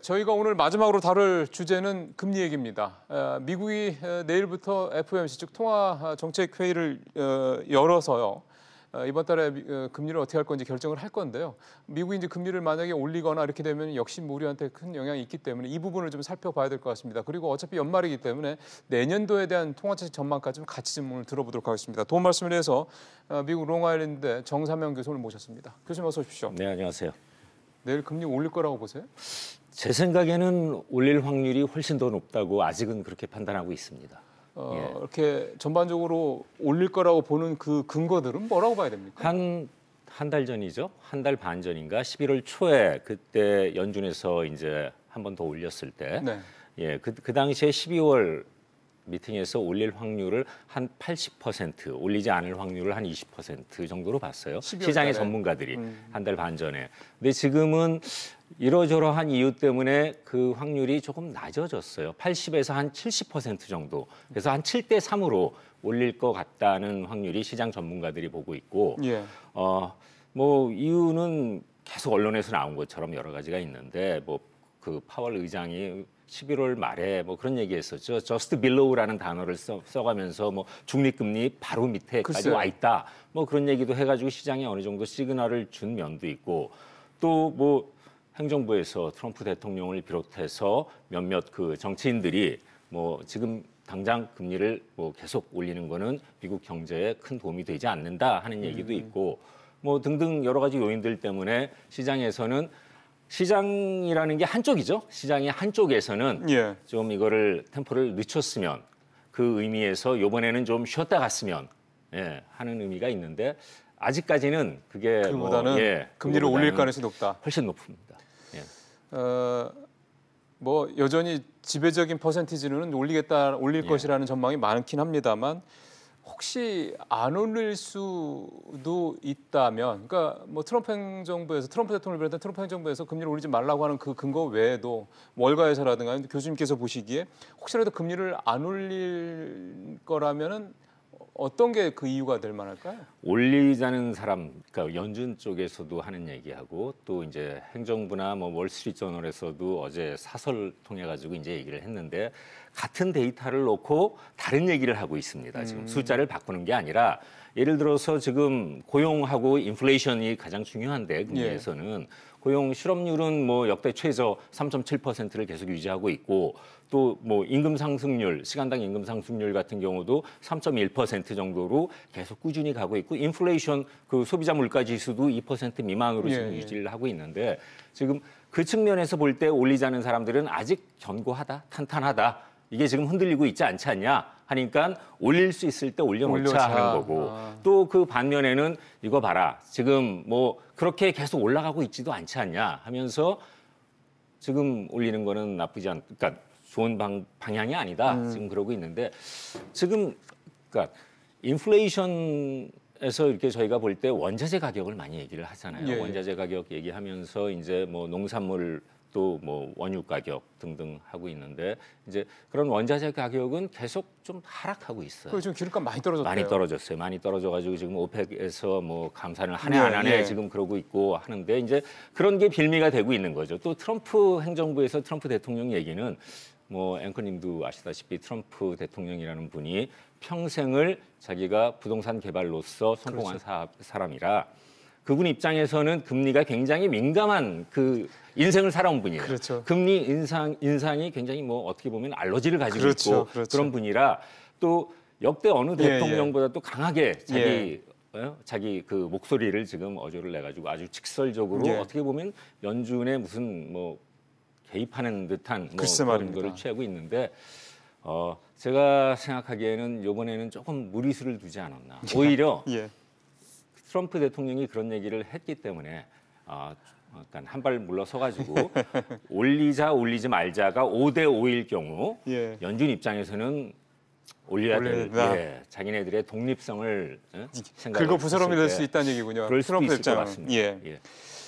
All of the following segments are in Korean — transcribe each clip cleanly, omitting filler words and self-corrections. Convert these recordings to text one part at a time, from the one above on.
저희가 오늘 마지막으로 다룰 주제는 금리 얘기입니다. 미국이 내일부터 FOMC 즉 통화 정책 회의를 열어서요. 이번 달에 금리를 어떻게 할 건지 결정을 할 건데요. 미국이 이제 금리를 만약에 올리거나 이렇게 되면 역시 우리한테 큰 영향이 있기 때문에 이 부분을 좀 살펴봐야 될 것 같습니다. 그리고 어차피 연말이기 때문에 내년도에 대한 통화정책 전망까지 좀 같이 좀 오늘 들어보도록 하겠습니다. 도움 말씀을 위해서 미국 롱아일랜드 정삼영 교수를 모셨습니다. 교수님 어서 오십시오. 네, 안녕하세요. 내일 금리 올릴 거라고 보세요? 제 생각에는 올릴 확률이 훨씬 더 높다고 아직은 그렇게 판단하고 있습니다. 이렇게 전반적으로 올릴 거라고 보는 그 근거들은 뭐라고 봐야 됩니까? 한 달 전이죠. 한 달 반 전인가 11월 초에 그때 연준에서 이제 한 번 더 올렸을 때, 네. 그 당시에 12월 미팅에서 올릴 확률을 한 80%, 올리지 않을 확률을 한 20% 정도로 봤어요. 시장의 전문가들이 한 달 반 전에. 근데 지금은 이러저러한 이유 때문에 그 확률이 조금 낮아졌어요. 80에서 한 70% 정도. 그래서 한 7대 3으로 올릴 것 같다는 확률이 시장 전문가들이 보고 있고, 뭐 이유는 계속 언론에서 나온 것처럼 여러 가지가 있는데, 뭐 그 파월 의장이 11월 말에 뭐 그런 얘기했었죠. just below라는 단어를 써가면서 뭐 중립금리 바로 밑에까지 와 있다. 뭐 그런 얘기도 해가지고 시장에 어느 정도 시그널을 준 면도 있고, 또 뭐 행정부에서 트럼프 대통령을 비롯해서 몇몇 그 정치인들이 뭐 지금 당장 금리를 뭐 계속 올리는 거는 미국 경제에 큰 도움이 되지 않는다 하는 얘기도 있고, 뭐 등등 여러 가지 요인들 때문에 시장에서는 시장이라는 게 한쪽이죠. 시장의 한쪽에서는 좀 이거를 템포를 늦췄으면 그 의미에서 이번에는 좀 쉬었다 갔으면 하는 의미가 있는데 아직까지는 그게 그보다는 금리를 올릴 가능성이 높다. 훨씬 높습니다. 뭐 여전히 지배적인 퍼센티지는 올릴 것이라는 전망이 많긴 합니다만 혹시 안 올릴 수도 있다면, 그러니까 뭐 트럼프 대통령을 비롯한 트럼프 행정부에서 금리를 올리지 말라고 하는 그 근거 외에도 월가에서라든가 교수님께서 보시기에 혹시라도 금리를 안 올릴 거라면은 어떤 게 그 이유가 될 만할까요? 올리자는 사람, 그러니까 연준 쪽에서도 하는 얘기하고 또 이제 행정부나 뭐 월스트리트저널에서도 어제 사설 통해 가지고 이제 얘기를 했는데 같은 데이터를 놓고 다른 얘기를 하고 있습니다. 지금 숫자를 바꾸는 게 아니라 예를 들어서 지금 고용하고 인플레이션이 가장 중요한데 금리에서는 고용 실업률은 뭐 역대 최저 3.7%를 계속 유지하고 있고 또 뭐 임금 상승률, 시간당 임금 상승률 같은 경우도 3.1% 정도로 계속 꾸준히 가고 있고 인플레이션 그 소비자 물가 지수도 2% 미만으로 지금 유지를 하고 있는데 지금 그 측면에서 볼 때 올리자는 사람들은 아직 견고하다, 탄탄하다. 이게 지금 흔들리고 있지 않지 않냐 하니까 올릴 수 있을 때 올려놓자 하는 거고 또 그 반면에는 이거 봐라 지금 뭐 그렇게 계속 올라가고 있지도 않지 않냐 하면서 지금 올리는 거는 나쁘지 않, 그러니까 좋은 방향이 아니다 지금 그러고 있는데 지금 그러니까 인플레이션에서 이렇게 저희가 볼 때 원자재 가격을 많이 얘기를 하잖아요. 원자재 가격 얘기하면서 이제 뭐 농산물 또 뭐 원유 가격 등등 하고 있는데 이제 그런 원자재 가격은 계속 좀 하락하고 있어요. 지금 기름값 많이 떨어졌어요. 많이 떨어졌어요. 많이 떨어져가지고 지금 오펙에서 뭐 감산을 한 해 안 해 지금 그러고 있고 하는데 이제 그런 게 빌미가 되고 있는 거죠. 또 트럼프 행정부에서 트럼프 대통령 얘기는 뭐 앵커님도 아시다시피 트럼프 대통령이라는 분이 평생을 자기가 부동산 개발로서 성공한 사람이라 그분 입장에서는 금리가 굉장히 민감한 그 인생을 살아온 분이에요. 금리 인상이 굉장히 뭐 어떻게 보면 알러지를 가지고 있고 그런 분이라 또 역대 어느 대통령보다도 강하게 자기 그 목소리를 지금 어조를 내가지고 아주 직설적으로 어떻게 보면 연준에 무슨 뭐 개입하는 듯한 뭐 그런 거를 취하고 있는데 제가 생각하기에는 이번에는 조금 무리수를 두지 않았나. 오히려 트럼프 대통령이 그런 얘기를 했기 때문에 약간 한 발 물러서가지고 올리자 올리지 말자가 5대 5일 경우 연준 입장에서는 올려야 될 자기네들의 독립성을 생각을 긁어 부스럼이 될 수 있다는 얘기군요. 그럴 수도 있을 것 같습니다.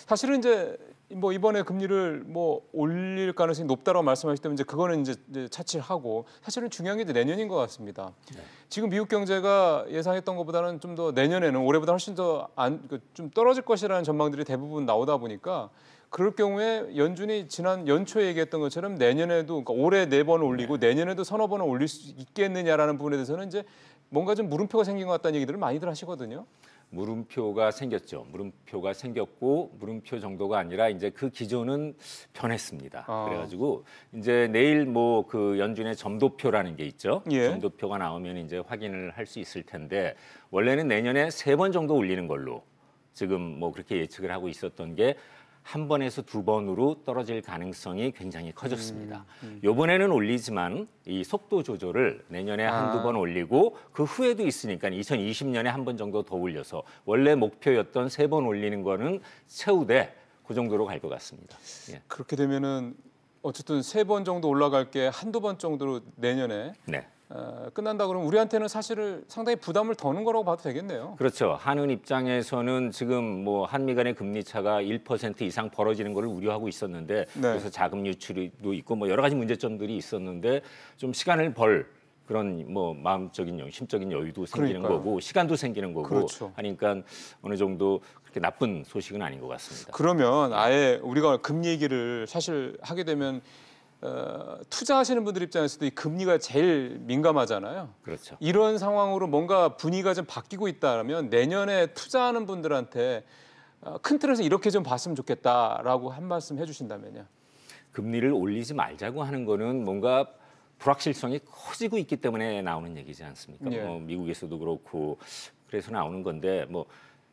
사실은 이제 뭐 이번에 금리를 뭐 올릴 가능성이 높다라고 말씀하시기 때문에 이제 그거는 이제 차치하고 사실은 중요한 게 이제 내년인 것 같습니다. 지금 미국 경제가 예상했던 것보다는 좀 더 내년에는 올해보다 훨씬 더 좀 떨어질 것이라는 전망들이 대부분 나오다 보니까 그럴 경우에 연준이 지난 연초에 얘기했던 것처럼 내년에도 그러니까 올해 4번 올리고 내년에도 서너 번은 올릴 수 있겠느냐라는 부분에 대해서는 이제 뭔가 좀 물음표가 생긴 것 같다는 얘기들을 많이들 하시거든요. 물음표가 생겼죠. 물음표가 생겼고 물음표 정도가 아니라 이제 그 기조는 변했습니다. 그래가지고 이제 내일 뭐 그 연준의 점도표라는 게 있죠. 예. 점도표가 나오면 이제 확인을 할 수 있을 텐데 원래는 내년에 3번 정도 올리는 걸로 지금 뭐 그렇게 예측을 하고 있었던 게 한 번에서 2번으로 떨어질 가능성이 굉장히 커졌습니다. 이번에는 올리지만 이 속도 조절을 내년에 한두 번 올리고 그 후에도 있으니까 2020년에 한 번 정도 더 올려서 원래 목표였던 3번 올리는 거는 채우되 그 정도로 갈 것 같습니다. 예. 그렇게 되면은 어쨌든 3번 정도 올라갈 게 한두 번 정도로 내년에 네. 끝난다 그러면 우리한테는 사실은 상당히 부담을 더는 거라고 봐도 되겠네요. 그렇죠. 한은 입장에서는 지금 뭐 한미 간의 금리 차가 1% 이상 벌어지는 걸 우려하고 있었는데 그래서 자금 유출도 있고 뭐 여러 가지 문제점들이 있었는데 좀 시간을 벌 그런 뭐 마음적인 심적인 여유도 생기는 거고 시간도 생기는 거고 그렇죠. 하니까 어느 정도 그렇게 나쁜 소식은 아닌 것 같습니다. 그러면 아예 우리가 금리 얘기를 사실 하게 되면 투자하시는 분들 입장에서도 이 금리가 제일 민감하잖아요. 그렇죠. 이런 상황으로 뭔가 분위기가 좀 바뀌고 있다면 내년에 투자하는 분들한테 큰 틀에서 이렇게 좀 봤으면 좋겠다라고 한 말씀 해주신다면요. 금리를 올리지 말자고 하는 거는 뭔가 불확실성이 커지고 있기 때문에 나오는 얘기지 않습니까? 예. 뭐 미국에서도 그렇고 그래서 나오는 건데 뭐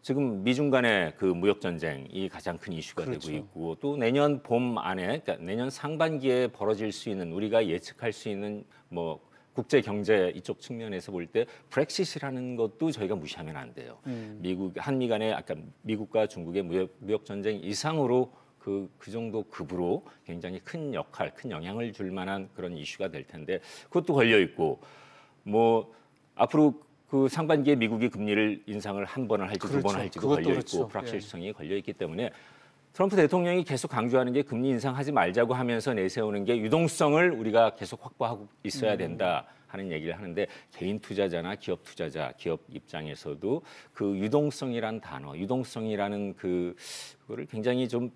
지금 미중 간의 그 무역 전쟁이 가장 큰 이슈가 그렇죠. 되고 있고 또 내년 봄 안에 그러니까 내년 상반기에 벌어질 수 있는 우리가 예측할 수 있는 뭐 국제 경제 이쪽 측면에서 볼 때 브렉시트라는 것도 저희가 무시하면 안 돼요. 미국 한미 간의 아까 미국과 중국의 무역 전쟁 이상으로 그 정도 급으로 굉장히 큰 역할, 큰 영향을 줄 만한 그런 이슈가 될 텐데 그것도 걸려 있고 뭐 앞으로 그 상반기에 미국이 금리를 인상을 한 번을 할지 두 번 할지도 걸려 있고 그렇죠. 불확실성이 걸려 있기 때문에 트럼프 대통령이 계속 강조하는 게 금리 인상하지 말자고 하면서 내세우는 게 유동성을 우리가 계속 확보하고 있어야 된다 하는 얘기를 하는데 개인 투자자나 기업 투자자, 기업 입장에서도 그 유동성이란 단어, 유동성이라는 그거를 굉장히 좀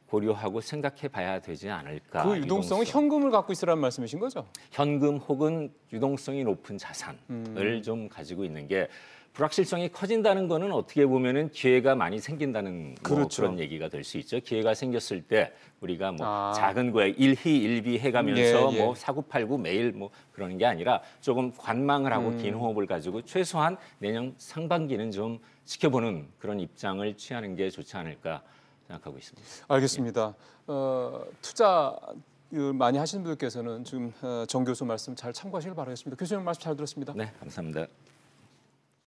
고려하고 생각해 봐야 되지 않을까. 그 유동성은 현금을 갖고 있으라는 말씀이신 거죠? 현금 혹은 유동성이 높은 자산을 좀 가지고 있는 게 불확실성이 커진다는 거는 어떻게 보면은 기회가 많이 생긴다는 그렇죠. 그런 얘기가 될 수 있죠. 기회가 생겼을 때 우리가 뭐 작은 거에 일희일비 해가면서 뭐 사고팔고 매일 뭐 그러는 게 아니라 조금 관망을 하고 긴 호흡을 가지고 최소한 내년 상반기는 좀 지켜보는 그런 입장을 취하는 게 좋지 않을까 생각하고 있습니다. 알겠습니다. 투자 많이 하시는 분들께서는 지금 정 교수 말씀 잘 참고하시길 바라겠습니다. 교수님 말씀 잘 들었습니다. 네, 감사합니다.